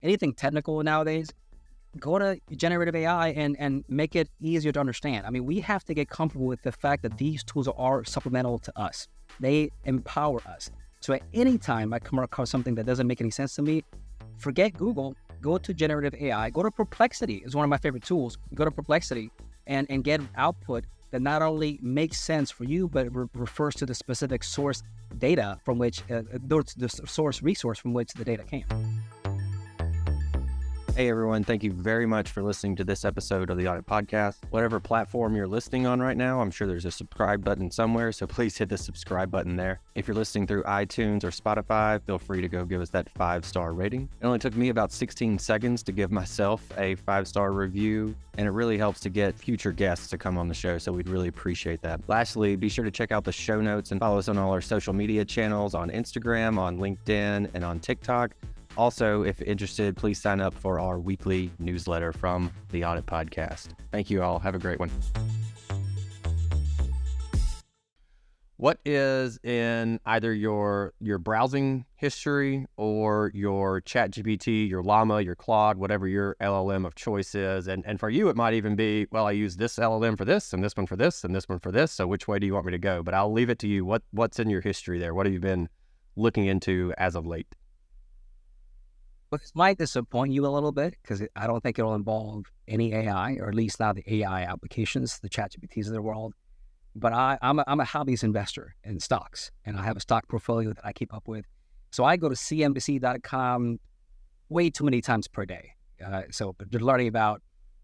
anything technical nowadays, go to generative AI and make it easier to understand. I mean, we have to get comfortable with the fact that these tools are supplemental to us. They empower us. So at any time I come across something that doesn't make any sense to me, forget Google, go to generative AI, go to Perplexity. It's one of my favorite tools. Go to Perplexity and get output that not only makes sense for you, but refers to the specific source data from which, the source resource from which the data came. Hey everyone, thank you very much for listening to this episode of the Audit Podcast. Whatever platform you're listening on right now, I'm sure there's a subscribe button somewhere, so please hit the subscribe button there. If you're listening through iTunes or Spotify, feel free to go give us that 5-star rating. It only took me about 16 seconds to give myself a 5-star review, and it really helps to get future guests to come on the show, so we'd really appreciate that. Lastly, be sure to check out the show notes and follow us on all our social media channels on Instagram, on LinkedIn, and on TikTok. Also, if interested, please sign up for our weekly newsletter from the Audit Podcast. Thank you all. Have a great one. What is in either your browsing history or your ChatGPT, your Llama, your Claude, whatever your LLM of choice is? And for you, it might even be, well, I use this LLM for this, and this one for this, and this one for this. So which way do you want me to go? But I'll leave it to you. What's in your history there? What have you been looking into as of late? But this might disappoint you a little bit because I don't think it'll involve any AI, or at least not the AI applications, the ChatGPTs of the world. But I'm a hobbyist investor in stocks, and I have a stock portfolio that I keep up with. So I go to cnbc.com way too many times per day. So they're learning about,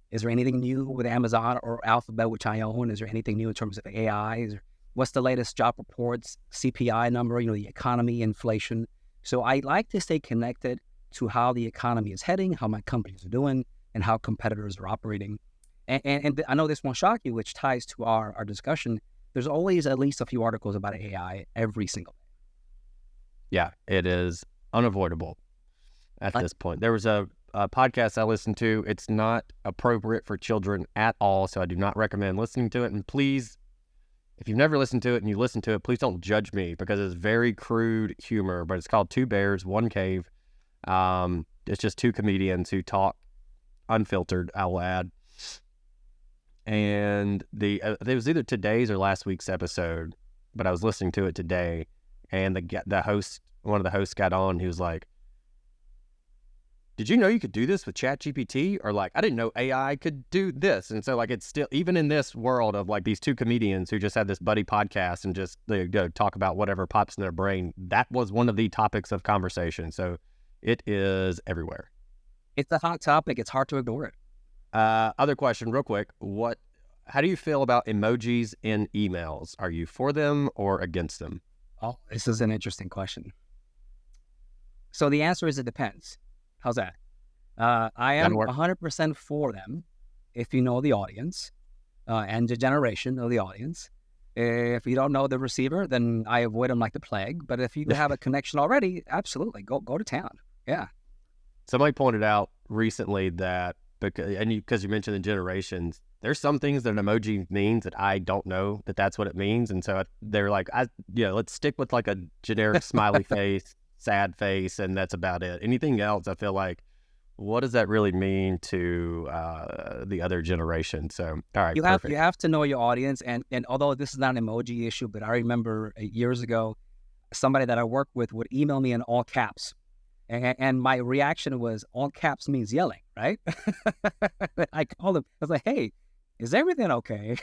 is there anything new with Amazon or Alphabet, which I own? Is there anything new in terms of AI? What's the latest job reports, CPI number, the economy, inflation? So I like to stay connected to how the economy is heading, how my companies are doing, and how competitors are operating. And I know this won't shock you, which ties to our discussion. There's always at least a few articles about AI every single day. Yeah, it is unavoidable at this point. There was a podcast I listened to. It's not appropriate for children at all, so I do not recommend listening to it. And please, if you've never listened to it and you listen to it, please don't judge me because it's very crude humor, but it's called Two Bears, One Cave. It's just two comedians who talk unfiltered, I will add. And it was either today's or last week's episode, but I was listening to it today, and the host, one of the hosts got on. He was like, "Did you know you could do this with ChatGPT?" Or like, "I didn't know AI could do this." And so like, it's still, even in this world of like these two comedians who just had this buddy podcast and just they go talk about whatever pops in their brain, that was one of the topics of conversation. So it is everywhere. It's a hot topic. It's hard to ignore it. Other question real quick. How do you feel about emojis in emails? Are you for them or against them? Oh, this is an interesting question. So the answer is it depends. How's that? I am 100% for them if you know the audience and the generation of the audience. If you don't know the receiver, then I avoid them like the plague. But if you have a connection already, absolutely, go to town. Yeah. Somebody pointed out recently that because you mentioned the generations, there's some things that an emoji means that I don't know that's what it means, and so they're like, let's stick with like a generic smiley face, sad face, and that's about it. Anything else, I feel like, what does that really mean to the other generation? So, all right, you have to know your audience, and although this is not an emoji issue, but I remember years ago, somebody that I worked with would email me in all caps, and my reaction was, all caps means yelling, right? I called him. I was like, "Hey, is everything okay?"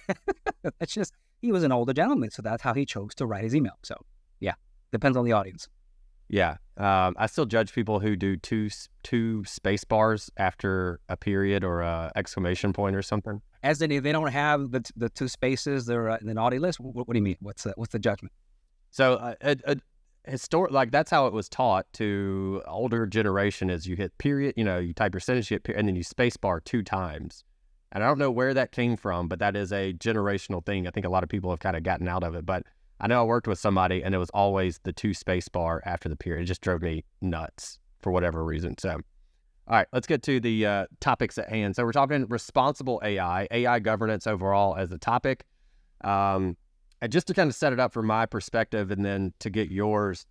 That's just, he was an older gentleman, so that's how he chose to write his email. So, yeah, depends on the audience. Yeah, I still judge people who do two space bars after a period or a exclamation point or something. As in, if they don't have the two spaces, they're in the naughty list. What do you mean? What's the judgment? So, like that's how it was taught to older generation: is you hit period, you type your sentence, you hit period, and then you space bar 2 times. And I don't know where that came from, but that is a generational thing. I think a lot of people have kind of gotten out of it, but I know I worked with somebody and it was always the 2 space bar after the period. It just drove me nuts for whatever reason. So, all right, let's get to the topics at hand. So we're talking responsible AI governance overall as the topic. And just to kind of set it up from my perspective and then to get yours,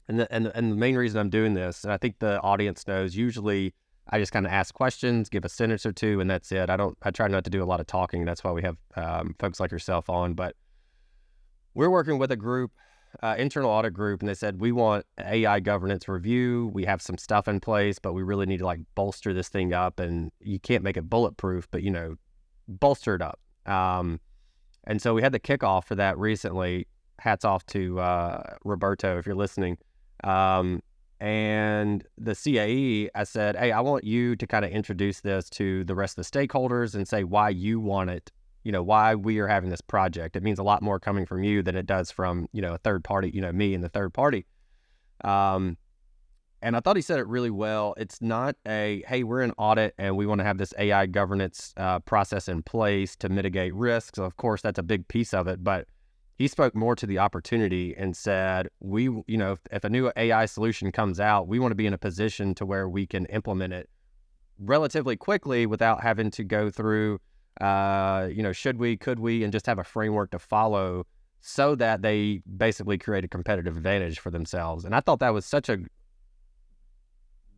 And the main reason I'm doing this, and I think the audience knows, usually I just kind of ask questions, give a sentence or two, and that's it. I try not to do a lot of talking. That's why we have folks like yourself on. But we're working with a group, internal audit group, and they said, we want AI governance review. We have some stuff in place, but we really need to like bolster this thing up. And you can't make it bulletproof, but bolster it up. And so we had the kickoff for that recently. Hats off to Roberto, if you're listening. And the CAE, I said, hey, I want you to kind of introduce this to the rest of the stakeholders and say why you want it, why we are having this project. It means a lot more coming from you than it does from, a third party, me and the third party. And I thought he said it really well. It's not hey, we're in audit and we want to have this AI governance process in place to mitigate risks. Of course, that's a big piece of it, but he spoke more to the opportunity and said, if a new AI solution comes out, we want to be in a position to where we can implement it relatively quickly without having to go through, should we, could we, and just have a framework to follow so that they basically create a competitive advantage for themselves. And I thought that was such a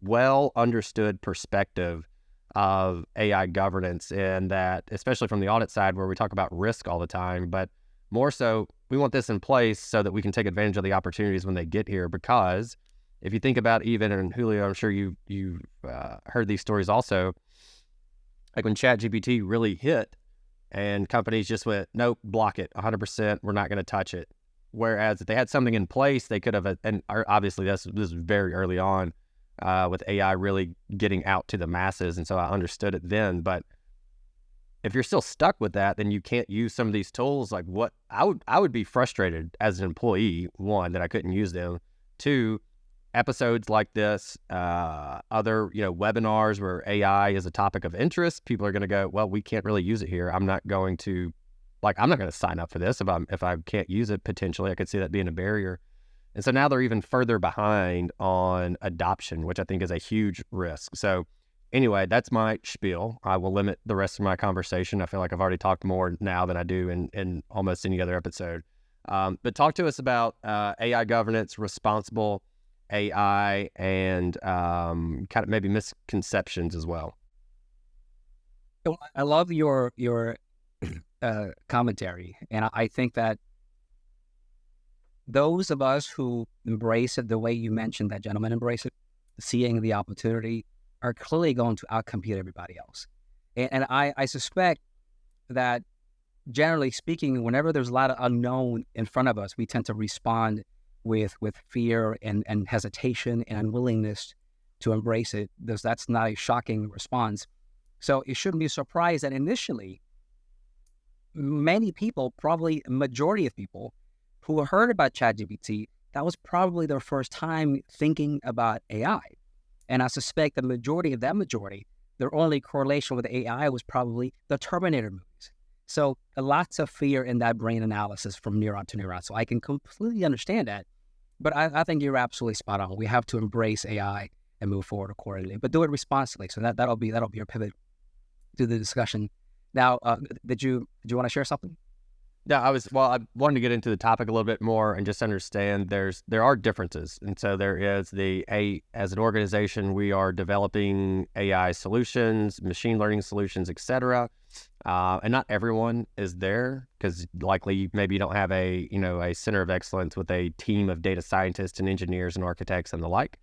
well understood perspective of AI governance, and that, especially from the audit side where we talk about risk all the time, but more so, we want this in place so that we can take advantage of the opportunities when they get here. Because if you think about even, and Julio, I'm sure you've heard these stories also, like when ChatGPT really hit and companies just went, nope, block it, 100%, we're not going to touch it. Whereas if they had something in place, they could have, and obviously this was very early on with AI really getting out to the masses. And so I understood it then, but if you're still stuck with that, then you can't use some of these tools. Like what I would be frustrated as an employee, one, that I couldn't use them. Two, episodes like this, other, webinars where AI is a topic of interest. People are going to go, well, we can't really use it here. I'm not going to sign up for this if I can't use it. Potentially, I could see that being a barrier. And so now they're even further behind on adoption, which I think is a huge risk. So anyway, that's my spiel. I will limit the rest of my conversation. I feel like I've already talked more now than I do in almost any other episode. But talk to us about AI governance, responsible AI, and kind of maybe misconceptions as well. I love your commentary, and I think that those of us who embrace it the way you mentioned that gentleman embrace it, seeing the opportunity, are clearly going to outcompete everybody else. And I suspect that, generally speaking, whenever there's a lot of unknown in front of us, we tend to respond with fear and hesitation and unwillingness to embrace it, because that's not a shocking response. So it shouldn't be a surprise that initially, many people, probably a majority of people who heard about ChatGPT, that was probably their first time thinking about AI. And I suspect the majority of that majority, their only correlation with AI was probably the Terminator movies. So lots of fear in that brain analysis from neuron to neuron. So I can completely understand that. But I think you're absolutely spot on. We have to embrace AI and move forward accordingly, but do it responsibly. So that'll be your pivot to the discussion. Now, did you want to share something? Yeah, I wanted to get into the topic a little bit more and just understand there are differences. And so there is as an organization, we are developing AI solutions, machine learning solutions, et cetera. And not everyone is there, because likely maybe you don't have a center of excellence with a team of data scientists and engineers and architects and the like.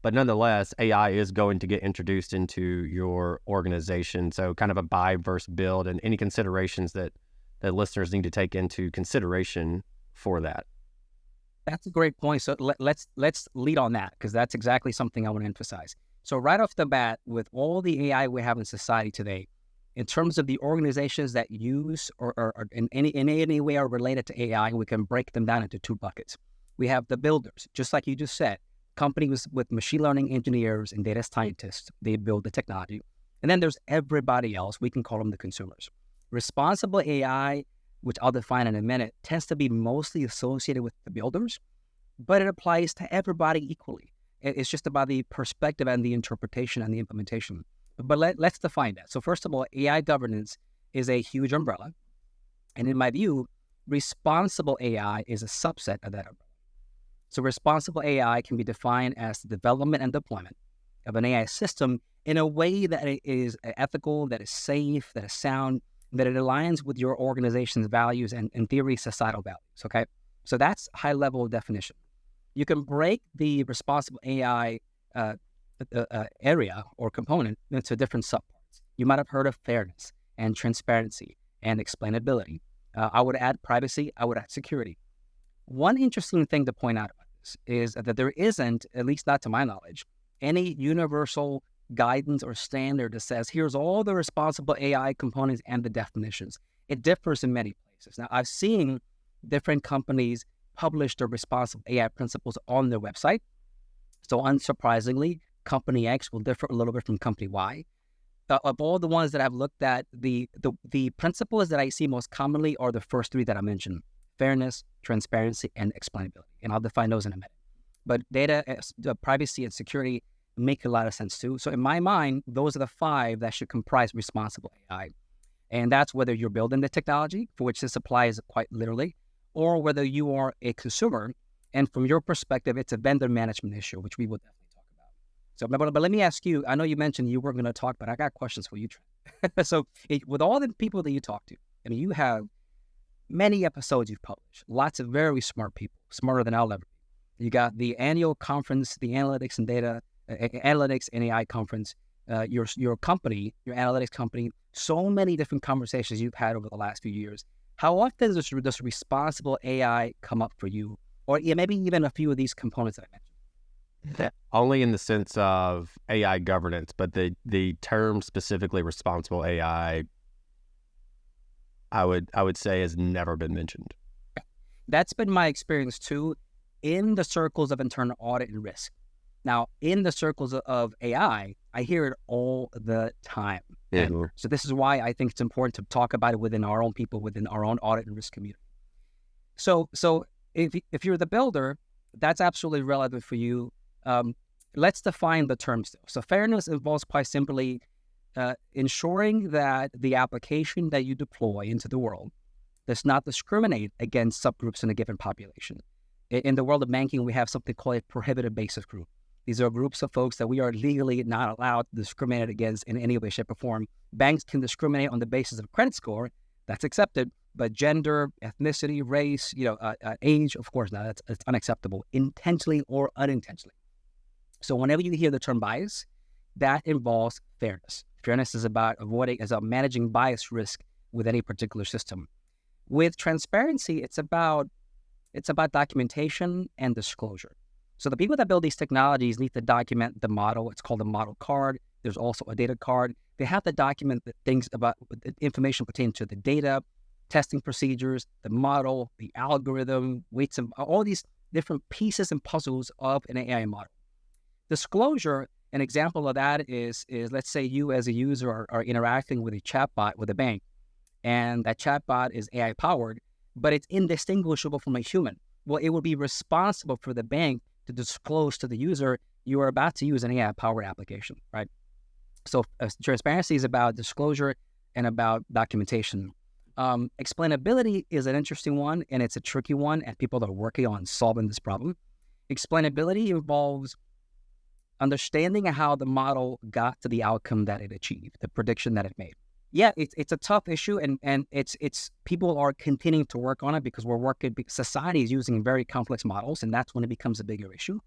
But nonetheless, AI is going to get introduced into your organization. So kind of a buy versus build, and any considerations that listeners need to take into consideration for that. That's a great point. So let's lead on that, because that's exactly something I want to emphasize. So right off the bat, with all the AI we have in society today, in terms of the organizations that use or in any way are related to AI, we can break them down into two buckets. We have the builders, just like you just said, companies with machine learning engineers and data scientists. They build the technology. And then there's everybody else. We can call them the consumers. Responsible AI, which I'll define in a minute, tends to be mostly associated with the builders, but it applies to everybody equally. It's just about the perspective and the interpretation and the implementation. But let's define that. So first of all, AI governance is a huge umbrella. And in my view, responsible AI is a subset of that umbrella. So responsible AI can be defined as the development and deployment of an AI system in a way that it is ethical, that is safe, that is sound, that it aligns with your organization's values and, in theory, societal values, okay? So that's high-level definition. You can break the responsible AI area or component into different subparts. You might have heard of fairness and transparency and explainability. I would add privacy. I would add security. One interesting thing to point out about this is that there isn't, at least not to my knowledge, any universal guidance or standard that says, here's all the responsible AI components and the definitions. It differs in many places. Now, I've seen different companies publish their responsible AI principles on their website. So unsurprisingly, Company X will differ a little bit from Company Y. Of all the ones that I've looked at, the principles that I see most commonly are the first three that I mentioned: fairness, transparency, and explainability. And I'll define those in a minute. But data, privacy, and security make a lot of sense too. So in my mind, those are the five that should comprise responsible AI. And that's whether you're building the technology, for which this applies quite literally, or whether you are a consumer. And from your perspective, it's a vendor management issue, which we will definitely talk about. So, but let me ask you, I know you mentioned you weren't going to talk, but I got questions for you, Trent. So with all the people that you talk to, and you have many episodes you've published, lots of very smart people, smarter than I'll ever be. You got the annual conference, the analytics and data, analytics and AI conference, your company, your analytics company, so many different conversations you've had over the last few years. How often does responsible AI come up for you? Or maybe even a few of these components that I mentioned? Only in the sense of AI governance, but the term specifically responsible AI, I would say, has never been mentioned. That's been my experience too, in the circles of internal audit and risk. Now, in the circles of AI, I hear it all the time. Mm-hmm. So this is why I think it's important to talk about it within our own people, within our own audit and risk community. So if you're the builder, that's absolutely relevant for you. Let's define the terms though. So fairness involves quite simply ensuring that the application that you deploy into the world does not discriminate against subgroups in a given population. In the world of banking, we have something called a prohibited basis group. These are groups of folks that we are legally not allowed to discriminate against in any way, shape, or form. Banks can discriminate on the basis of credit score. That's accepted. But gender, ethnicity, race, age, of course not. That's unacceptable, intentionally or unintentionally. So whenever you hear the term bias, that involves fairness. Fairness is about managing bias risk with any particular system. With transparency, it's about documentation and disclosure. So the people that build these technologies need to document the model. It's called a model card. There's also a data card. They have to document the things about the information pertaining to the data, testing procedures, the model, the algorithm, weights, and all these different pieces and puzzles of an AI model. Disclosure, an example of that is let's say you as a user are interacting with a chatbot with a bank, and that chatbot is AI powered, but it's indistinguishable from a human. Well, it would be responsible for the bank to disclose to the user you are about to use an AI powered application, right? So transparency is about disclosure and about documentation. Explainability is an interesting one, and it's a tricky one, and people are working on solving this problem. Explainability involves understanding how the model got to the outcome that it achieved, the prediction that it made. Yeah, it's a tough issue, and it's people are continuing to work on it because society is using very complex models, and that's when it becomes a bigger issue.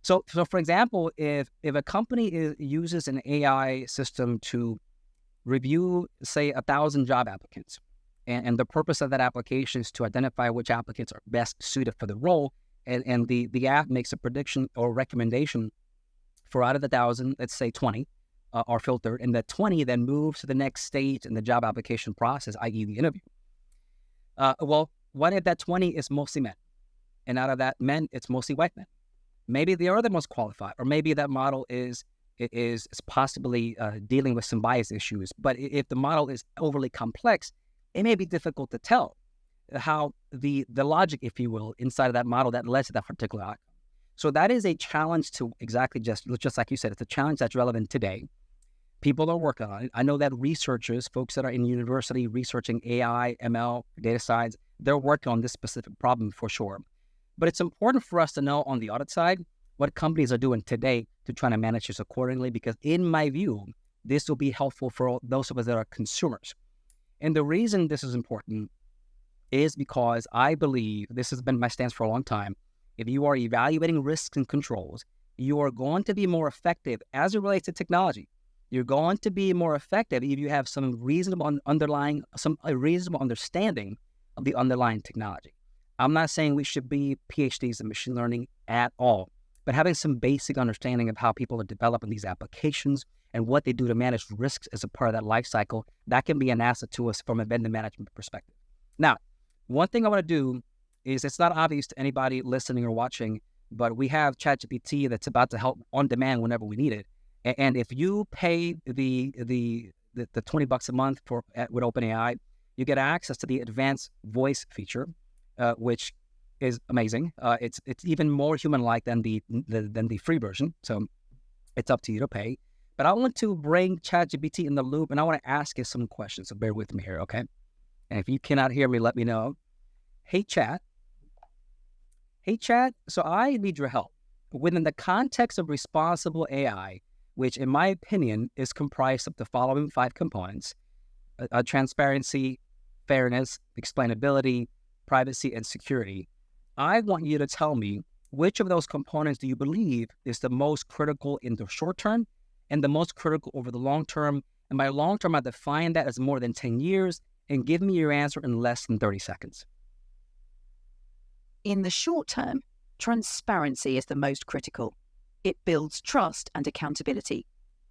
So for example, if a company uses an AI system to review, say, 1,000 job applicants, and the purpose of that application is to identify which applicants are best suited for the role, and the app makes a prediction or recommendation for out of the 1,000, let's say 20, are filtered, and the 20 then moves to the next stage in the job application process, i.e. the interview. Well, what if that 20 is mostly men? And out of that men, it's mostly white men. Maybe they are the most qualified, or maybe that model is possibly dealing with some bias issues. But if the model is overly complex, it may be difficult to tell how the logic, if you will, inside of that model that led to that particular outcome. So that is a challenge to exactly just like you said, it's a challenge that's relevant today. People are working on it. I know that researchers, folks that are in university researching AI, ML, data science, they're working on this specific problem for sure. But it's important for us to know on the audit side what companies are doing today to try to manage this accordingly, because in my view, this will be helpful for those of us that are consumers. And the reason this is important is because I believe, this has been my stance for a long time, if you are evaluating risks and controls, you are going to be more effective as it relates to technology. You're going to be more effective if you have some reasonable reasonable understanding of the underlying technology. I'm not saying we should be PhDs in machine learning at all, but having some basic understanding of how people are developing these applications and what they do to manage risks as a part of that life cycle, that can be an asset to us from a vendor management perspective. Now, one thing I want to do is, it's not obvious to anybody listening or watching, but we have ChatGPT that's about to help on demand whenever we need it. And if you pay the $20 a month with OpenAI, you get access to the advanced voice feature, which is amazing. It's even more human-like than the free version. So it's up to you to pay. But I want to bring ChatGPT in the loop, and I want to ask you some questions. So bear with me here, okay? And if you cannot hear me, let me know. Hey, Chat. So I need your help. Within the context of responsible AI, which in my opinion is comprised of the following 5 components: transparency, fairness, explainability, privacy, and security. I want you to tell me, which of those components do you believe is the most critical in the short term and the most critical over the long term? And by long term, I define that as more than 10 years, and give me your answer in less than 30 seconds. In the short term, transparency is the most critical. It builds trust and accountability.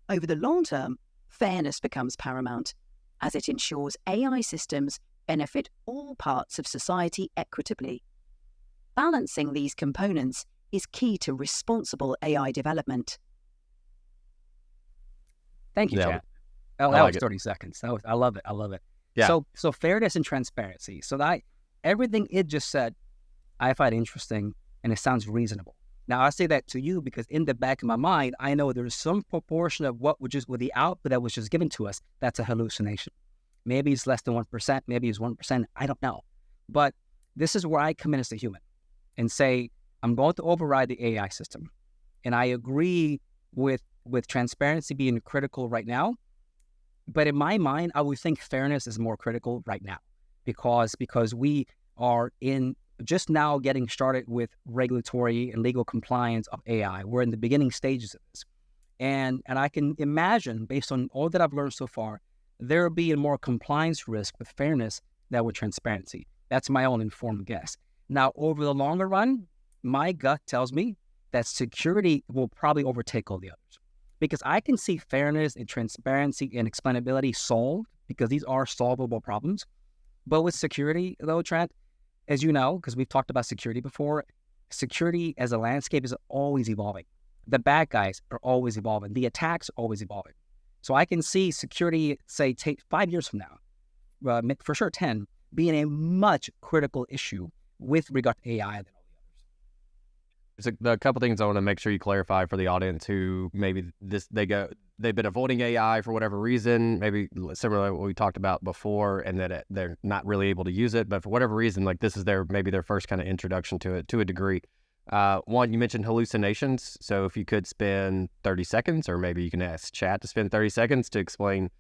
Over the long term, fairness becomes paramount, as it ensures AI systems benefit all parts of society equitably. Balancing these components is key to responsible AI development. Thank you, Yeah. Chad. Oh, that was 30 seconds. I love it. Yeah. So fairness and transparency. So everything it just said, I find interesting, and it sounds reasonable. Now, I say that to you because in the back of my mind, I know there's some proportion of with the output that was just given to us, that's a hallucination. Maybe it's less than 1%, maybe it's 1%, I don't know. But this is where I come in as a human and say, I'm going to override the AI system. And I agree with transparency being critical right now. But in my mind, I would think fairness is more critical right now because we are just now getting started with regulatory and legal compliance of AI. We're in the beginning stages of this. And I can imagine, based on all that I've learned so far, there will be a more compliance risk with fairness than with transparency. That's my own informed guess. Now, over the longer run, my gut tells me that security will probably overtake all the others. Because I can see fairness and transparency and explainability solved, because these are solvable problems. But with security, though, Trent, as you know, because we've talked about security before, security as a landscape is always evolving. The bad guys are always evolving. The attacks are always evolving. So I can see security, say, take 5 years from now, for sure 10, being a much critical issue with regard to AI than all the others. There's a couple things I want to make sure you clarify for the audience who maybe they've been avoiding AI for whatever reason, maybe similar to what we talked about before, and that they're not really able to use it, but for whatever reason, like this is maybe their first kind of introduction to it to a degree. One, you mentioned hallucinations. So if you could spend 30 seconds, or maybe you can ask Chat to spend 30 seconds to explain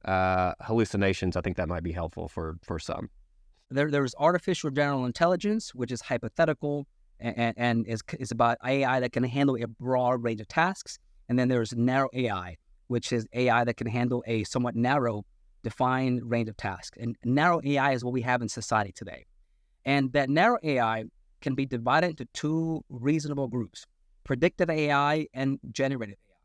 hallucinations, I think that might be helpful for some. There's artificial general intelligence, which is hypothetical and is about AI that can handle a broad range of tasks. And then there's narrow AI, which is AI that can handle a somewhat narrow, defined range of tasks. And narrow AI is what we have in society today. And that narrow AI can be divided into 2 reasonable groups: predictive AI and generative AI.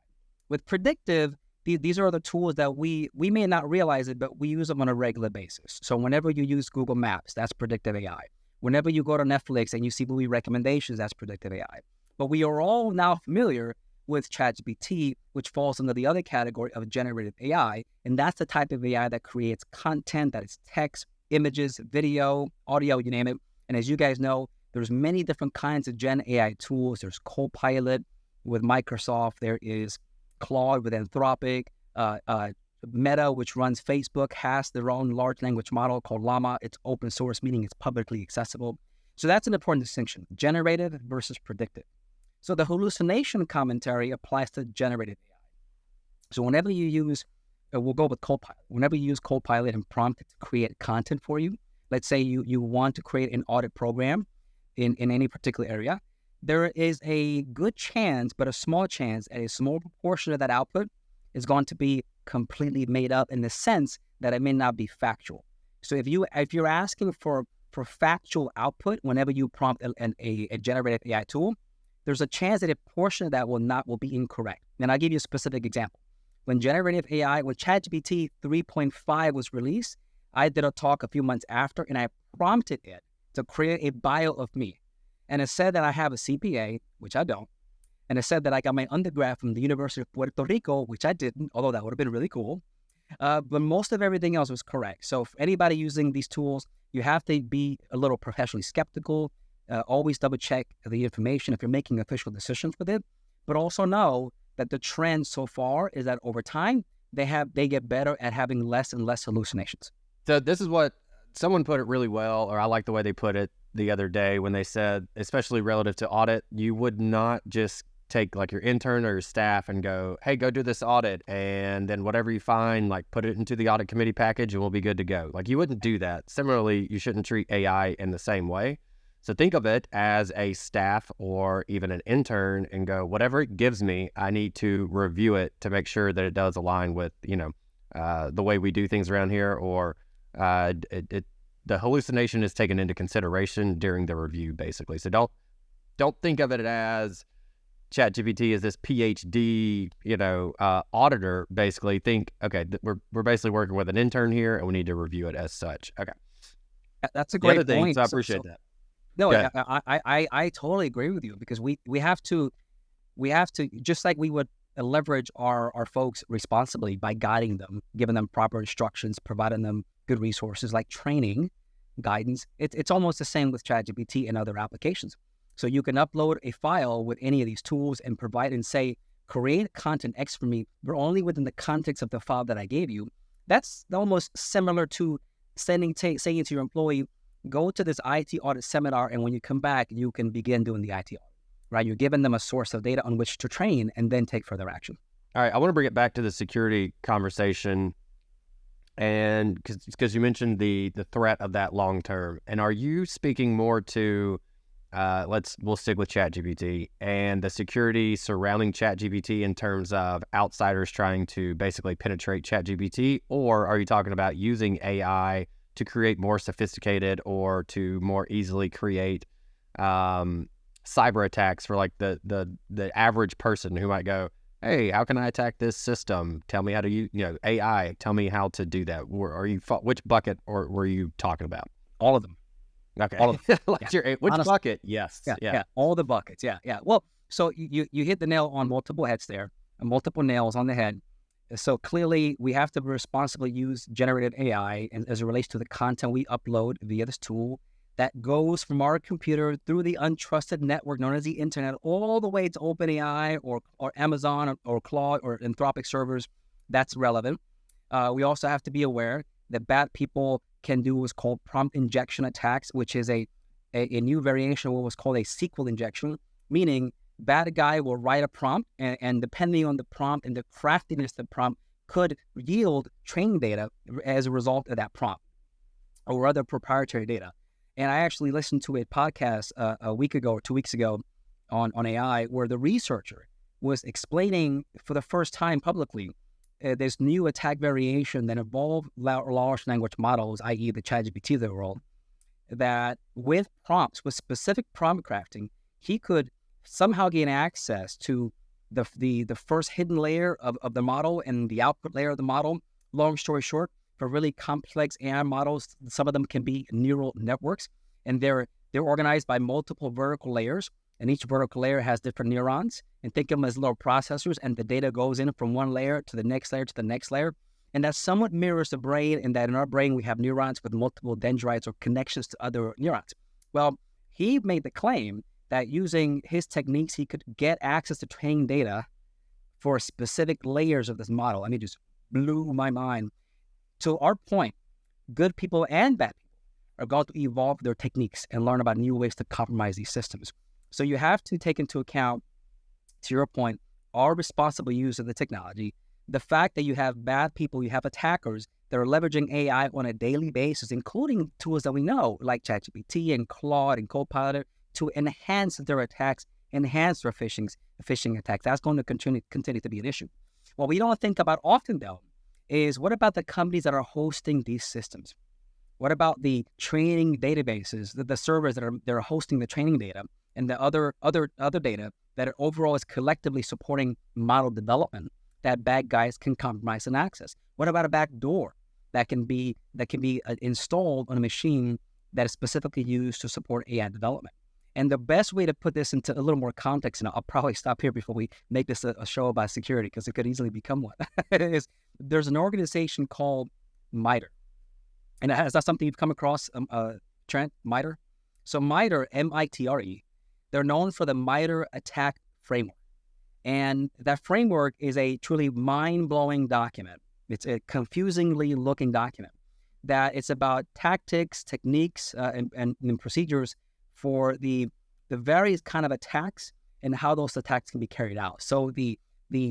With predictive, these are the tools that we may not realize it, but we use them on a regular basis. So whenever you use Google Maps, that's predictive AI. Whenever you go to Netflix and you see movie recommendations, that's predictive AI. But we are all now familiar with ChatGPT, which falls under the other category of generative AI. And that's the type of AI that creates content, that is text, images, video, audio, you name it. And as you guys know, there's many different kinds of Gen AI tools. There's Copilot with Microsoft. There is Claude with Anthropic. Meta, which runs Facebook, has their own large language model called Llama. It's open source, meaning it's publicly accessible. So that's an important distinction, generative versus predictive. So the hallucination commentary applies to generative AI. So whenever you use, we'll go with Copilot. Whenever you use Copilot and prompt it to create content for you, let's say you want to create an audit program in any particular area, there is a good chance, but a small chance, and a small proportion of that output is going to be completely made up in the sense that it may not be factual. So if you're asking for factual output whenever you prompt a generative AI tool, there's a chance that a portion of that will be incorrect. And I'll give you a specific example. When ChatGPT 3.5 was released, I did a talk a few months after, and I prompted it to create a bio of me. And it said that I have a CPA, which I don't. And it said that I got my undergrad from the University of Puerto Rico, which I didn't, although that would have been really cool. But most of everything else was correct. So for anybody using these tools, you have to be a little professionally skeptical, always double check the information if you're making official decisions with it, but also know that the trend so far is that over time, they get better at having less and less hallucinations. So this is what someone put it really well, or I like the way they put it the other day when they said, especially relative to audit, you would not just take like your intern or your staff and go, hey, go do this audit, and then whatever you find, like put it into the audit committee package and we'll be good to go. Like you wouldn't do that. Similarly, you shouldn't treat AI in the same way. So think of it as a staff or even an intern and go, whatever it gives me, I need to review it to make sure that it does align with, the way we do things around here, or the hallucination is taken into consideration during the review, basically. So don't think of it as ChatGPT is this PhD, auditor. Basically, think, okay, we're basically working with an intern here, and we need to review it as such. Okay, that's a great point. So I appreciate that. No, I totally agree with you, because we have to just like we would leverage our folks responsibly by guiding them, giving them proper instructions, providing them good resources like training, guidance. It's almost the same with ChatGPT and other applications. So you can upload a file with any of these tools and provide and say, create content X for me, but only within the context of the file that I gave you. That's almost similar to saying to your employee, go to this IT audit seminar, and when you come back, you can begin doing the IT audit, right? You're giving them a source of data on which to train and then take further action. All right, I want to bring it back to the security conversation, and because you mentioned the threat of that long term. And are you speaking more to, we'll stick with ChatGPT and the security surrounding ChatGPT in terms of outsiders trying to basically penetrate ChatGPT, or are you talking about using AI to create more sophisticated or to more easily create cyber attacks for like the average person who might go, hey, how can I attack this system? Tell me how to use, AI. Tell me how to do that. Which bucket were you talking about? All of them. Okay. All of them. Which Honestly, bucket? Yes. Yeah. All the buckets. Yeah. Well, so you hit the nail on multiple heads there, multiple nails on the head. So clearly, we have to responsibly use generative AI and as it relates to the content we upload via this tool that goes from our computer through the untrusted network known as the internet all the way to OpenAI or Amazon or Claude or Anthropic servers. That's relevant. We also have to be aware that bad people can do what's called prompt injection attacks, which is a new variation of what was called a SQL injection, meaning bad guy will write a prompt, and depending on the prompt and the craftiness of the prompt could yield training data as a result of that prompt or other proprietary data. And I actually listened to a podcast a week ago or 2 weeks ago on AI where the researcher was explaining for the first time publicly this new attack variation that involved large language models, i.e. the ChatGPT of the world, that with prompts, with specific prompt crafting, he could somehow gain access to the first hidden layer of the model and the output layer of the model. Long story short, for really complex AI models, some of them can be neural networks, and they're organized by multiple vertical layers, and each vertical layer has different neurons. And think of them as little processors, and the data goes in from one layer to the next layer to the next layer. And that somewhat mirrors the brain, in that in our brain we have neurons with multiple dendrites or connections to other neurons. Well, he made the claim that using his techniques, he could get access to training data for specific layers of this model. And it just blew my mind. To our point, good people and bad people are going to evolve their techniques and learn about new ways to compromise these systems. So you have to take into account, to your point, our responsible use of the technology, the fact that you have bad people, you have attackers that are leveraging AI on a daily basis, including tools that we know like ChatGPT and Claude and Copilot to enhance their attacks, enhance their phishing attacks. That's going to continue to be an issue. What we don't think about often, though, is what about the companies that are hosting these systems? What about the training databases, the servers that are hosting the training data and the other data that are overall is collectively supporting model development that bad guys can compromise and access? What about a back door that can be installed on a machine that is specifically used to support AI development? And the best way to put this into a little more context, and I'll probably stop here before we make this a show about security because it could easily become one, is there's an organization called MITRE. And is that something you've come across, Trent, MITRE? So MITRE, M-I-T-R-E, they're known for the MITRE attack framework. And that framework is a truly mind-blowing document. It's a confusingly looking document that it's about tactics, techniques, and procedures for the various kind of attacks and how those attacks can be carried out. So the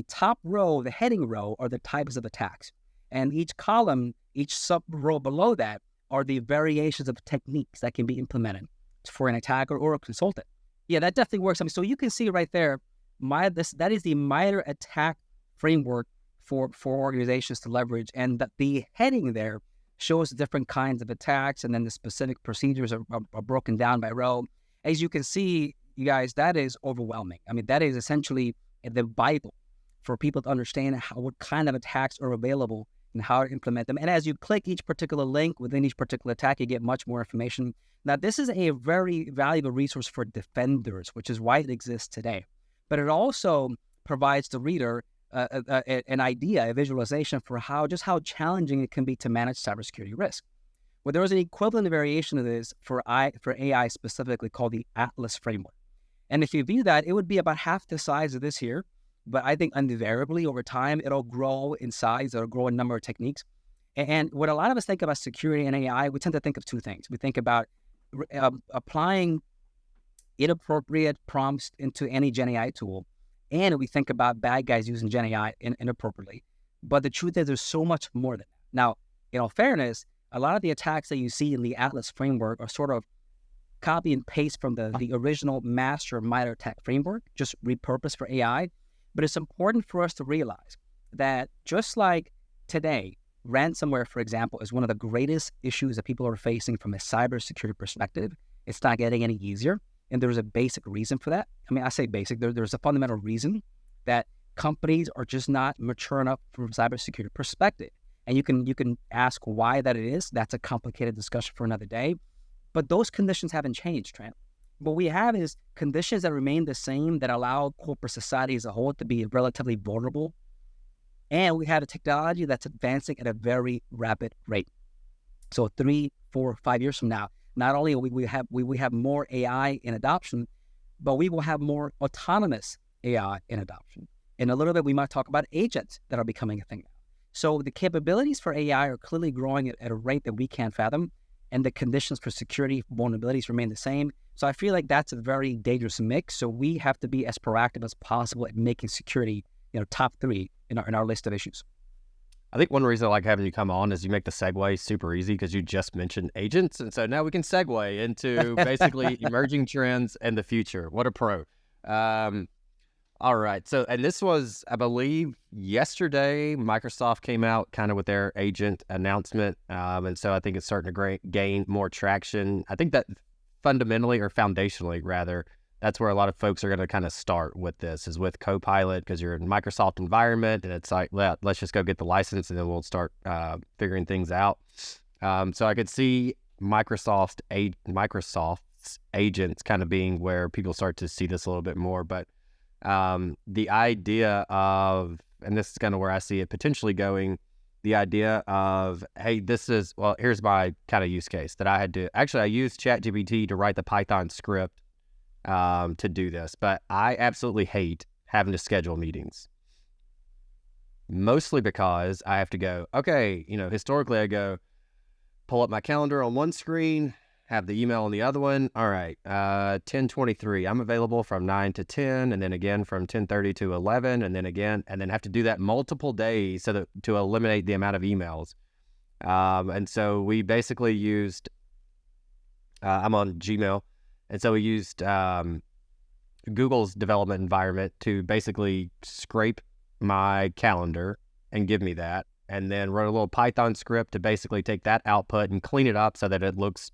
top row, the heading row, are the types of attacks. And each column, each sub-row below that are the variations of techniques that can be implemented for an attacker or a consultant. Yeah, that definitely works. I mean, so you can see right there, that is the MITRE attack framework for organizations to leverage. And the heading there shows the different kinds of attacks, and then the specific procedures are broken down by row. As you can see, you guys, that is overwhelming. I mean, that is essentially the Bible for people to understand what kind of attacks are available and how to implement them. And as you click each particular link within each particular attack, you get much more information. Now, this is a very valuable resource for defenders, which is why it exists today. But it also provides the reader an idea, a visualization for how challenging it can be to manage cybersecurity risk. Well, there is an equivalent variation of this for AI specifically called the Atlas framework. And if you view that, it would be about half the size of this here. But I think invariably over time, it'll grow in size, it'll grow in number of techniques. And what a lot of us think about security and AI, we tend to think of two things. We think about applying inappropriate prompts into any Gen AI tool, and we think about bad guys using Gen AI inappropriately. But the truth is there's so much more than that. Now, in all fairness, a lot of the attacks that you see in the Atlas framework are sort of copy and paste from the original master MITRE attack framework, just repurposed for AI. But it's important for us to realize that just like today, ransomware, for example, is one of the greatest issues that people are facing from a cybersecurity perspective. It's not getting any easier. And there's a basic reason for that. I mean, I say basic, there's a fundamental reason that companies are just not mature enough from a cybersecurity perspective. And you can ask why that it is. That's a complicated discussion for another day. But those conditions haven't changed, Trent. What we have is conditions that remain the same that allow corporate society as a whole to be relatively vulnerable. And we have a technology that's advancing at a very rapid rate. So 3, 4, 5 years from now, not only will we have more AI in adoption, but we will have more autonomous AI in adoption. In a little bit, we might talk about agents that are becoming a thing now. So the capabilities for AI are clearly growing at a rate that we can't fathom, and the conditions for security vulnerabilities remain the same. So I feel like that's a very dangerous mix. So we have to be as proactive as possible at making security, top 3 in our list of issues. I think one reason I like having you come on is you make the segue super easy because you just mentioned agents. And so now we can segue into basically emerging trends and the future. What a pro. All right. So, and this was, I believe, yesterday, Microsoft came out kind of with their agent announcement. And so I think it's starting to gain more traction. I think that fundamentally or foundationally, rather, that's where a lot of folks are going to kind of start with this is with Copilot because you're in Microsoft environment and it's like, let's just go get the license and then we'll start figuring things out. So I could see Microsoft's agents kind of being where people start to see this a little bit more. But the idea of, and this is kind of where I see it potentially going, the idea of, hey, here's my kind of use case that I used ChatGPT to write the Python script to do this, but I absolutely hate having to schedule meetings. Mostly because I have to go, okay, historically I go pull up my calendar on one screen, have the email on the other one. All right, 10:23. I'm available from 9 to 10, and then again from 10:30 to 11, and then again, and then have to do that multiple days so that to eliminate the amount of emails. And so we basically used. I'm on Gmail, and so we used Google's development environment to basically scrape my calendar and give me that, and then wrote a little Python script to basically take that output and clean it up so that it looks,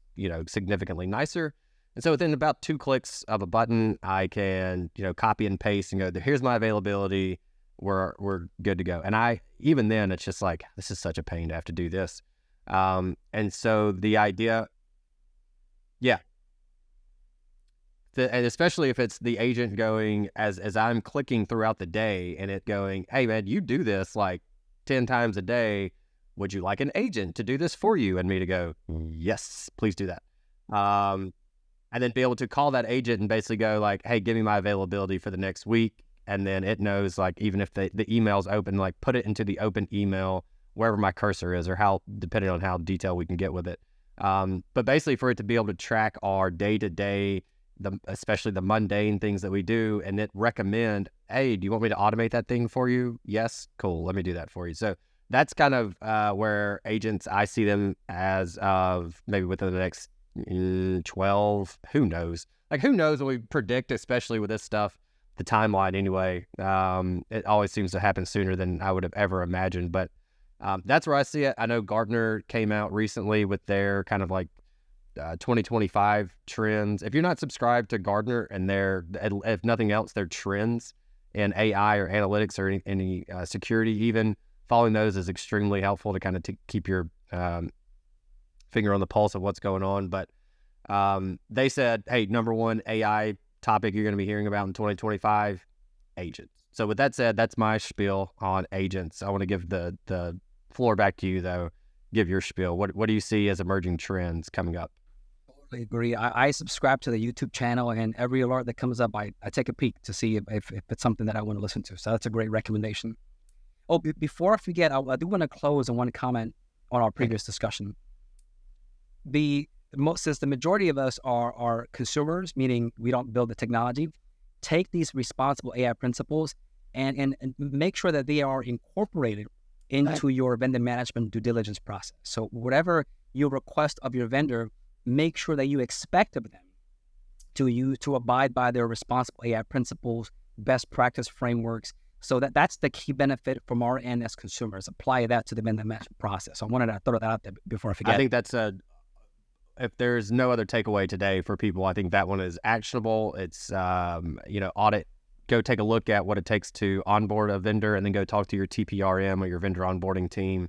significantly nicer. And so within about 2 clicks of a button, I can, copy and paste and go, here's my availability. We're good to go. And even then, it's just like, this is such a pain to have to do this. And so the idea, yeah. And especially if it's the agent going, as I'm clicking throughout the day and it going, hey man, you do this like 10 times a day. Would you like an agent to do this for you? And me to go, yes, please do that. And then be able to call that agent and basically go like, hey, give me my availability for the next week. And then it knows, like, even if the email's open, like put it into the open email wherever my cursor is, or depending on how detailed we can get with it. But basically for it to be able to track our day-to-day, especially the mundane things that we do, and it recommend, hey, do you want me to automate that thing for you? Yes, cool, let me do that for you. So that's kind of where agents, I see them as of maybe within the next 12, who knows? Like, who knows what we predict, especially with this stuff, the timeline anyway. It always seems to happen sooner than I would have ever imagined, but that's where I see it. I know Gartner came out recently with their kind of like 2025 trends. If you're not subscribed to Gartner and if nothing else, their trends in AI or analytics or any security, even following those is extremely helpful to kind of keep your finger on the pulse of what's going on. But they said, hey, number one AI topic you're going to be hearing about in 2025, agents. So with that said, that's my spiel on agents. I want to give the floor back to you, though. Give your spiel. What do you see as emerging trends coming up? Totally agree. I subscribe to the YouTube channel, and every alert that comes up, I take a peek to see if it's something that I want to listen to. So that's a great recommendation. Oh, before I forget, I do want to close on one comment on our previous discussion. Since the majority of us are consumers, meaning we don't build the technology, take these responsible AI principles and make sure that they are incorporated into your vendor management due diligence process. So whatever you request of your vendor, make sure that you expect of them to abide by their responsible AI principles, best practice frameworks. So that's the key benefit from our end as consumers. Apply that to the vendor management process. So I wanted to throw that out there before I forget. I think that's if there's no other takeaway today for people, I think that one is actionable. It's, audit. Go take a look at what it takes to onboard a vendor, and then go talk to your TPRM or your vendor onboarding team.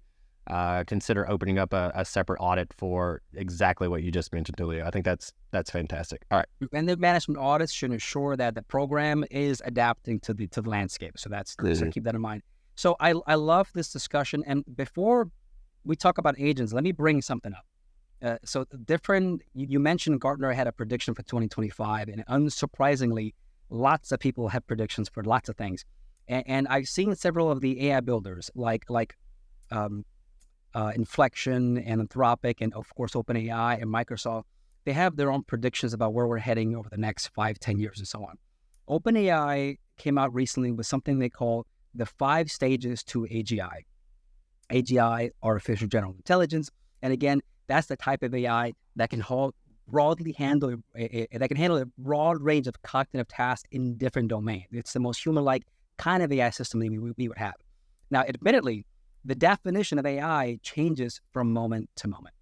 Consider opening up a separate audit for exactly what you just mentioned, Julio. I think that's fantastic. All right. Vendor management audits should ensure that the program is adapting to the landscape. So so keep that in mind. So I love this discussion. And before we talk about agents, let me bring something up. You mentioned Gartner had a prediction for 2025, and unsurprisingly, lots of people have predictions for lots of things. And I've seen several of the AI builders like Inflection and Anthropic, and of course OpenAI and Microsoft. They have their own predictions about where we're heading over the next 5-10 years and so on. OpenAI came out recently with something they call the 5 stages to AGI. AGI, artificial general intelligence, and again, that's the type of AI that can broadly handle a broad range of cognitive tasks in different domains. It's the most human-like kind of AI system that we would have. Now, admittedly, the definition of AI changes from moment to moment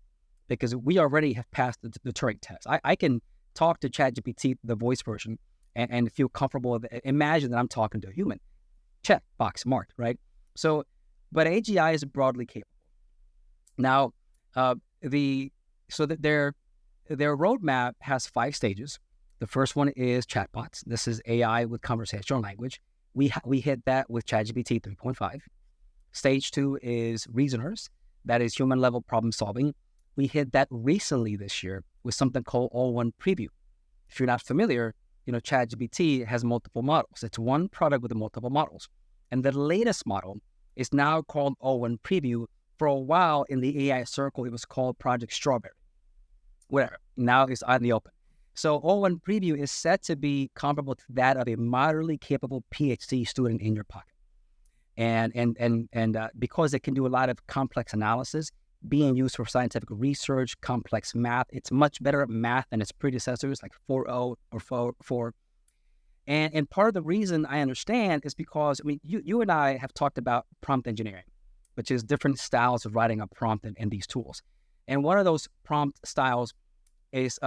because we already have passed the Turing test. I can talk to ChatGPT, the voice version, and feel comfortable. Imagine that I'm talking to a human. Check, box marked, right? So, but AGI is broadly capable. Now, their roadmap has 5 stages. The first one is chatbots. This is AI with conversational language. We hit that with ChatGPT 3.5. Stage 2 is reasoners. That is human level problem solving. We hit that recently this year with something called All-1 Preview. If you're not familiar, ChatGPT has multiple models. It's one product with multiple models. And the latest model is now called All-1 Preview. For a while in the AI circle, it was called Project Strawberry. whatever. Now it's out in the open. So O1 Preview is set to be comparable to that of a moderately capable PhD student in your pocket. And because it can do a lot of complex analysis, being used for scientific research, complex math, it's much better at math than its predecessors like 4.0 or 4. And part of the reason I understand is because, I mean, you and I have talked about prompt engineering, which is different styles of writing a prompt in these tools. And one of those prompt styles is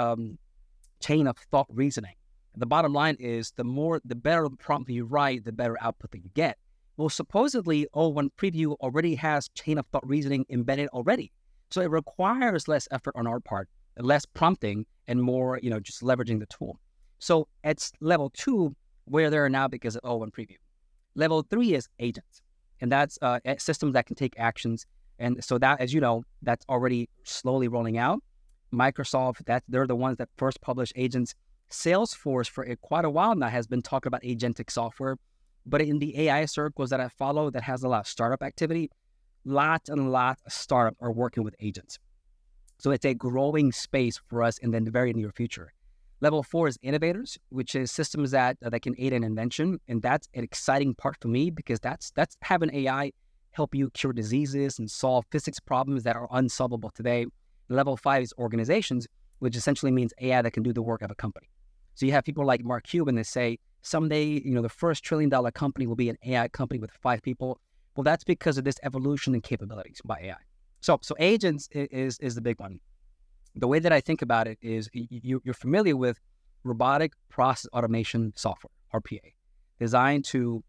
chain of thought reasoning. The bottom line is the better the prompt you write, the better output that you get. Well, supposedly O1 Preview already has chain of thought reasoning embedded already. So it requires less effort on our part, less prompting, and more, just leveraging the tool. So it's level 2 where they're now because of O1 Preview. Level 3 is agents, and that's systems that can take actions. And so that, as you know, that's already slowly rolling out. Microsoft, they're the ones that first published agents. Salesforce, for quite a while now, has been talking about agentic software. But in the AI circles that I follow that has a lot of startup activity, lots and lots of startups are working with agents. So it's a growing space for us in the very near future. Level 4 is innovators, which is systems that can aid in invention. And that's an exciting part for me because that's having AI help you cure diseases and solve physics problems that are unsolvable today. Level 5 is organizations, which essentially means AI that can do the work of a company. So you have people like Mark Cuban that say, someday, the first $1 trillion company will be an AI company with 5 people. Well, that's because of this evolution in capabilities by AI. So agents is the big one. The way that I think about it is you're familiar with robotic process automation software, RPA, designed to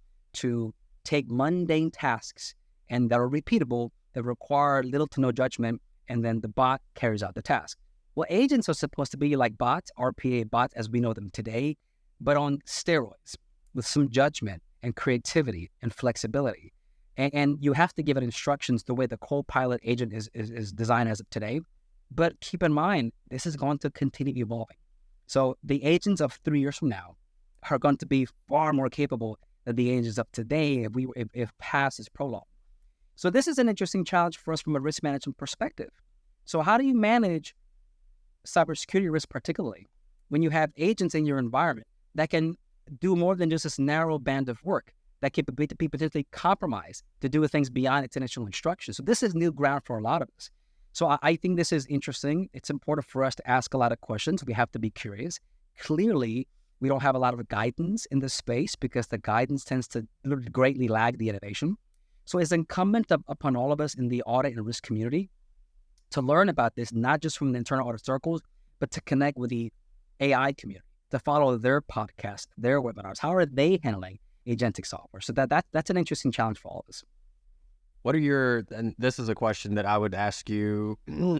take mundane tasks and that are repeatable, that require little to no judgment, and then the bot carries out the task. Well, agents are supposed to be like bots, RPA bots as we know them today, but on steroids with some judgment and creativity and flexibility. And you have to give it instructions the way the Copilot agent is designed as of today. But keep in mind, this is going to continue evolving. So the agents of 3 years from now are going to be far more capable than the agents of today if past is prologue. So this is an interesting challenge for us from a risk management perspective. So how do you manage cybersecurity risk particularly when you have agents in your environment that can do more than just this narrow band of work, that can be potentially compromised to do things beyond its initial instructions? So this is new ground for a lot of us. So I think this is interesting. It's important for us to ask a lot of questions. We have to be curious. Clearly, we don't have a lot of guidance in this space because the guidance tends to greatly lag the innovation. So it's incumbent upon all of us in the audit and risk community to learn about this, not just from the internal audit circles, but to connect with the AI community, to follow their podcasts, their webinars. How are they handling agentic software? So that's an interesting challenge for all of us. What are and this is a question that I would ask you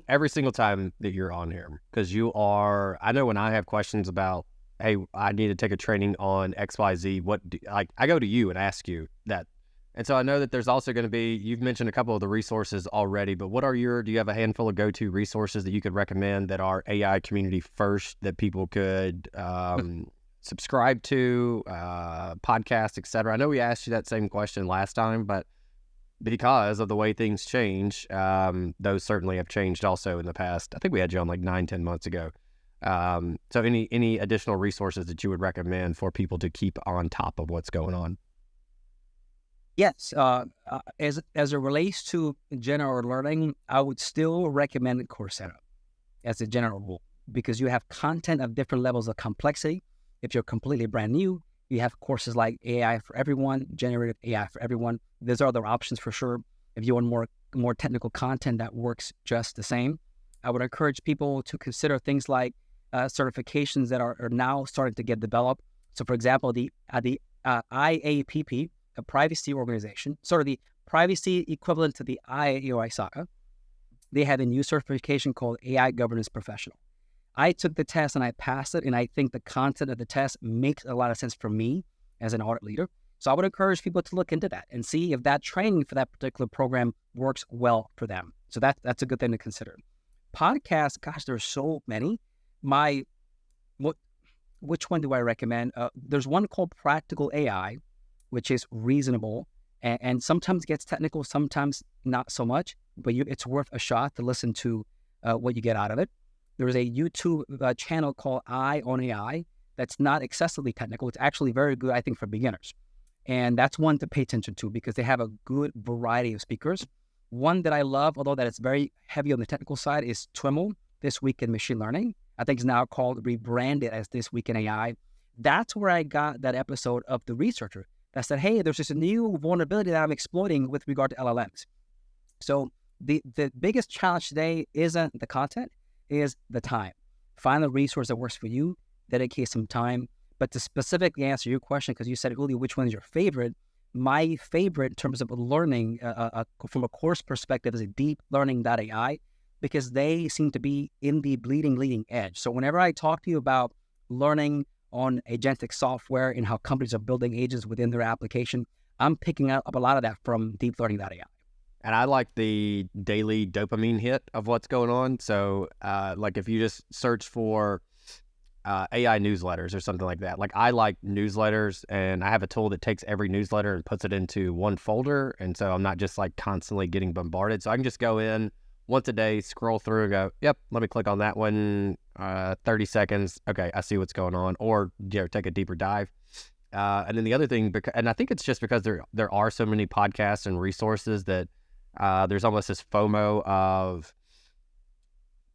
every single time that you're on here, because I know when I have questions about, hey, I need to take a training on XYZ, I go to you and ask you that. And so I know that there's also going to be, you've mentioned a couple of the resources already, but do you have a handful of go-to resources that you could recommend that are AI community first that people could subscribe to, podcasts, et cetera? I know we asked you that same question last time, but because of the way things change, those certainly have changed also in the past. I think we had you on like 9-10 months ago. So any additional resources that you would recommend for people to keep on top of what's going on? Yes. As it relates to general learning, I would still recommend Coursera as a general rule, because you have content of different levels of complexity. If you're completely brand new, you have courses like AI for Everyone, Generative AI for Everyone. There's other options for sure. If you want more technical content that works just the same, I would encourage people to consider things like certifications that are now starting to get developed. So, for example, the IAPP, a privacy organization, sort of the privacy equivalent to the IAO-ISACA, they have a new certification called AI Governance Professional. I took the test and I passed it, and I think the content of the test makes a lot of sense for me as an audit leader. So I would encourage people to look into that and see if that training for that particular program works well for them. So that's a good thing to consider. Podcasts, gosh, there's so many. Which one do I recommend? There's one called Practical AI, which is reasonable and sometimes gets technical, sometimes not so much, but it's worth a shot to listen to what you get out of it. There's a YouTube channel called Eye on AI that's not excessively technical. It's actually very good, I think, for beginners. And that's one to pay attention to because they have a good variety of speakers. One that I love, although that it's very heavy on the technical side, is Twiml, This Week in Machine Learning. I think it's now rebranded as This Week in AI. That's where I got that episode of the researcher that said, hey, there's this new vulnerability that I'm exploiting with regard to LLMs. So the biggest challenge today isn't the content, is the time. Find the resource that works for you, dedicate some time. But to specifically answer your question, because you said, Julio, which one is your favorite? My favorite in terms of learning from a course perspective is a deep learning.ai, because they seem to be in the leading edge. So whenever I talk to you about learning on agentic software and how companies are building agents within their application, I'm picking up a lot of that from deep learning.ai. And I like the daily dopamine hit of what's going on. So like if you just search for AI newsletters or something like that. Like I like newsletters, and I have a tool that takes every newsletter and puts it into one folder. And so I'm not just like constantly getting bombarded. So I can just go in once a day, scroll through and go, yep, let me click on that one, 30 seconds. Okay, I see what's going on. Or take a deeper dive. And then the other thing, and I think it's just because there are so many podcasts and resources that there's almost this FOMO of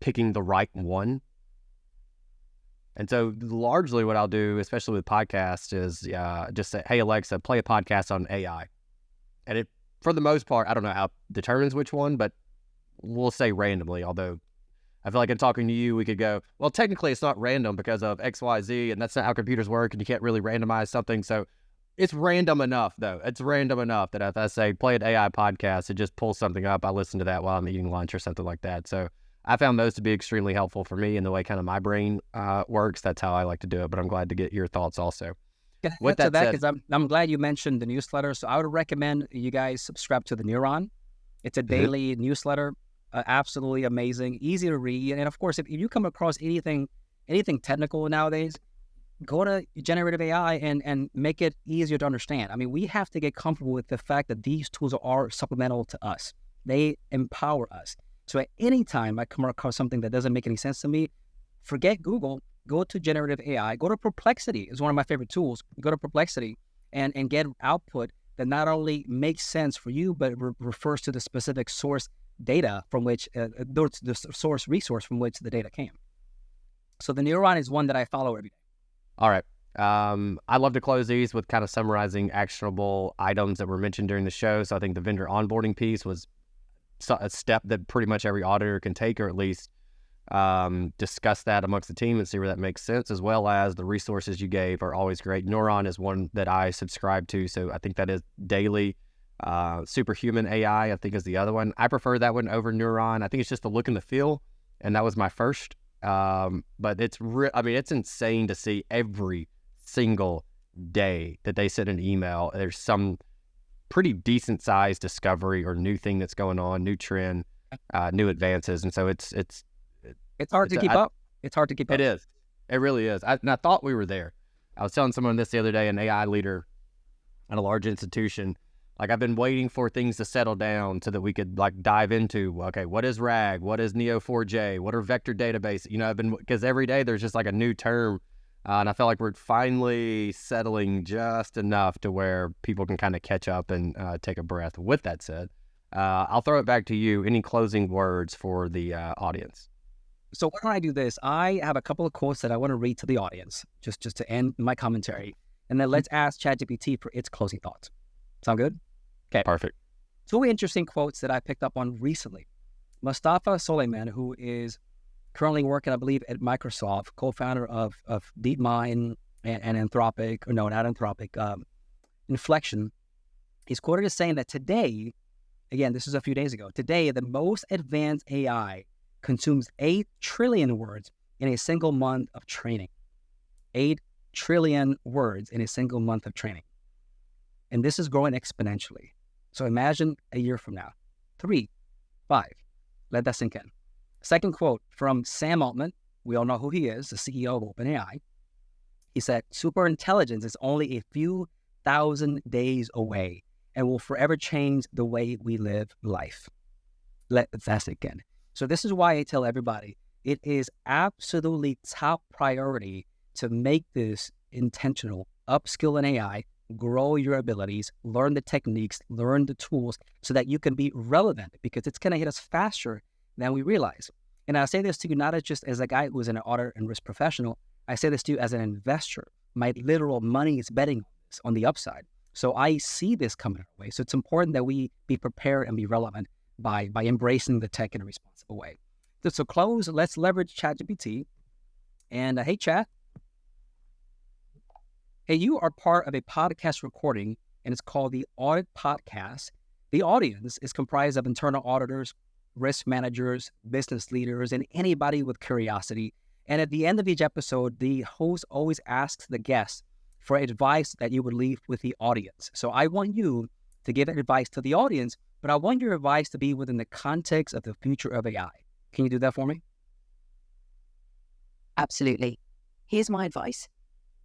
picking the right one. And so largely what I'll do, especially with podcasts, is just say, hey, Alexa, play a podcast on AI. And it, for the most part, I don't know how it determines which one, but we'll say randomly. Although I feel like in talking to you, we could go, well, technically it's not random because of X, Y, Z, and that's not how computers work, and you can't really randomize something. So it's random enough, though. It's random enough that if I say play an AI podcast, it just pulls something up. I listen to that while I'm eating lunch or something like that. So I found those to be extremely helpful for me in the way kind of my brain works. That's how I like to do it, but I'm glad to get your thoughts also. With that said, because I'm glad you mentioned the newsletter. So I would recommend you guys subscribe to the Neuron. It's a daily newsletter, absolutely amazing, easy to read. And of course, if you come across anything technical nowadays, go to generative AI and make it easier to understand. I mean, we have to get comfortable with the fact that these tools are supplemental to us. They empower us. So at any time I come across something that doesn't make any sense to me, forget Google, go to generative AI, go to Perplexity. It's one of my favorite tools. Go to Perplexity and get output that not only makes sense for you, but refers to the specific source data from which, the source resource from which the data came. So the Neuron is one that I follow every day. All right. I love to close these with kind of summarizing actionable items that were mentioned during the show. So I think the vendor onboarding piece was a step that pretty much every auditor can take, or at least discuss that amongst the team and see where that makes sense, as well as the resources you gave are always great. Neuron is one that I subscribe to, so I think that is daily. Superhuman AI, I think, is the other one. I prefer that one over Neuron. I think it's just the look and the feel, and that was my first. But it's it's insane to see every single day that they send an email, there's some pretty decent sized discovery or new thing that's going on, new trend, new advances. And so it's hard to keep up. It's hard to keep up. It is. It really is. And I thought we were there. I was telling someone this the other day, an AI leader at a large institution. Like, I've been waiting for things to settle down so that we could like dive into, okay, what is RAG? What is Neo4j? What are vector database? Because every day there's just like a new term. And I felt like we're finally settling just enough to where people can kind of catch up and take a breath. With that said, I'll throw it back to you. Any closing words for the audience? So why don't I do this? I have a couple of quotes that I want to read to the audience, just to end my commentary. And then let's ask ChatGPT for its closing thoughts. Sound good? Okay. Perfect. Two interesting quotes that I picked up on recently. Mustafa Suleyman, who is currently working, I believe, at Microsoft, co-founder of DeepMind and Anthropic, or no, not Anthropic, Inflection. He's quoted as saying that today, again, this is a few days ago, today the most advanced AI consumes 8 trillion words in a single month of training. 8 trillion words in a single month of training. And this is growing exponentially. So imagine a year from now, 3, 5, let that sink in. Second quote from Sam Altman. We all know who he is, the CEO of OpenAI. He said, superintelligence is only a few thousand days away and will forever change the way we live life. Let that sink in. So this is why I tell everybody, it is absolutely top priority to make this intentional, upskill in AI, grow your abilities, learn the techniques, learn the tools so that you can be relevant, because it's going to hit us faster than we realize. And I say this to you not as just as a guy who is an audit and risk professional. I say this to you as an investor. My literal money is betting on this, on the upside. So I see this coming our way. So it's important that we be prepared and be relevant by embracing the tech in a responsible way. So close, let's leverage ChatGPT. And hey, Chat. Hey, you are part of a podcast recording, and it's called the Audit Podcast. The audience is comprised of internal auditors, risk managers, business leaders, and anybody with curiosity. And at the end of each episode, the host always asks the guest for advice that you would leave with the audience. So I want you to give advice to the audience, but I want your advice to be within the context of the future of AI. Can you do that for me? Absolutely. Here's my advice.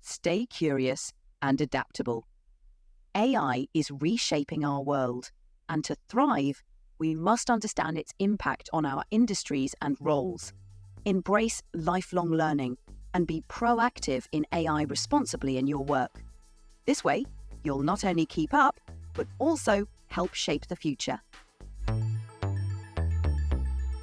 Stay curious and adaptable. AI is reshaping our world, and to thrive, we must understand its impact on our industries and roles. Embrace lifelong learning and be proactive in AI responsibly in your work. This way, you'll not only keep up, but also help shape the future.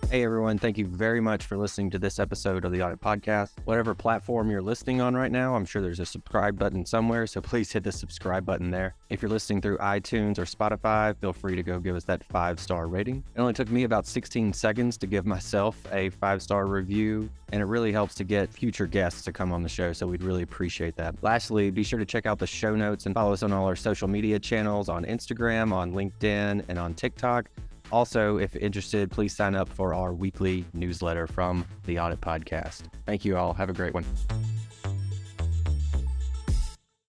Hey everyone, thank you very much for listening to this episode of the Audit Podcast. Whatever platform you're listening on right now, I'm sure there's a subscribe button somewhere, so please hit the subscribe button there. If you're listening through iTunes or Spotify, feel free to go give us that 5-star rating. It only took me about 16 seconds to give myself a 5-star review, and it really helps to get future guests to come on the show, so we'd really appreciate that. Lastly, be sure to check out the show notes and follow us on all our social media channels on Instagram, on LinkedIn, and on TikTok. Also, if interested, please sign up for our weekly newsletter from the Audit Podcast. Thank you all. Have a great one.